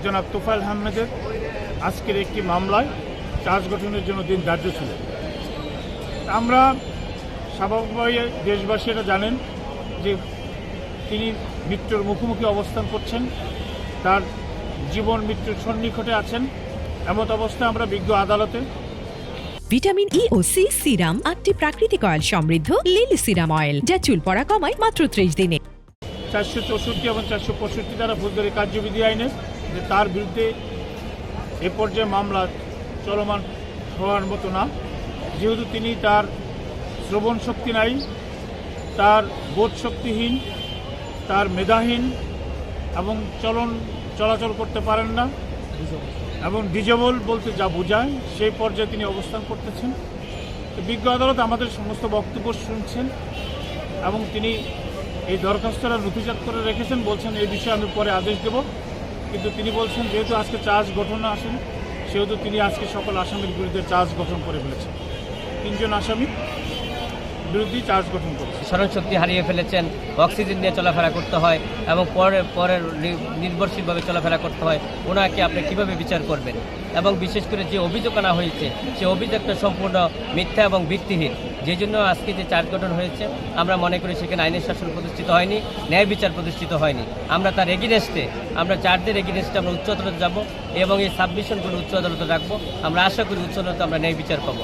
জনাব তোফায়েল আহমেদের আজকের একটি মামলায় চার্জ গঠনের জন্য দিন ধার্য ছিল। আমরা স্বাভাবিকভাবে দেশবাসী এটা জানেন যে তিনি মৃত্যুর মুখোমুখি অবস্থান করছেন, তার জীবন মৃত্যুর সন্নিকটে আছেন। এমত অবস্থায় আমরা বিজ্ঞ আদালতে ভিটামিন ই ও সি সিরাম 8টি প্রাকৃতিক অয়েল সমৃদ্ধ লিলি সিরাম অয়েল, যা চুল পড়া কমায় মাত্র 30 দিনে। 464 এবং 465 দ্বারা ফৌজদারি কার্যবিধি আইনে যে তার বিরুদ্ধে এ পর্যায়ে মামলা চলমান হওয়ার মতো না, যেহেতু তিনি তার শ্রবণ শক্তি নাই, তার বোধ শক্তিহীন, তার মেধাহীন এবং চলাচল করতে পারেন না এবং ডিজেবল বলতে যা বোঝায় সেই পর্যায়ে তিনি অবস্থান করতেছেন। তো বিজ্ঞ আদালত আমাদের সমস্ত বক্তব্য শুনছেন এবং তিনি এই দরখাস্তটা নথিজাত করে রেখেছেন। বলছেন এই বিষয়ে আমি পরে আদেশ দেব, কিন্তু তিনি বলছেন যেহেতু আজকে চার্জ গঠন আসেন, সেহেতু তিনি আজকে সকল আসামির বিরুদ্ধে চার্জ গঠন করে ফেলেছেন। 3 জন আসামি বিরুদ্ধে চার্জ গঠন করেছে। স্মরণশক্তি হারিয়ে ফেলেছেন, অক্সিজেন নিয়ে চলাফেরা করতে হয় এবং পরের নির্ভরশীলভাবে চলাফেরা করতে হয়। ওনাকে আপনি কীভাবে বিচার করবেন? এবং বিশেষ করে যে অভিযোগ আনা হয়েছে সে অভিযোগটা সম্পূর্ণ মিথ্যা এবং ভিত্তিহীন। যে জন্য আজকে যে চার্জ গঠন হয়েছে আমরা মনে করি সেখানে আইনের শাসন প্রতিষ্ঠিত হয়নি, ন্যায় বিচার প্রতিষ্ঠিত হয়নি। আমরা তার এগেইনস্টে, আমরা চার্জের এগেইনস্টে আমরা উচ্চ আদালতে যাব এবং এই সাবমিশনগুলো উচ্চ আদালতে রাখবো। আমরা আশা করি উচ্চ আদালতে আমরা ন্যায় বিচার পাবো।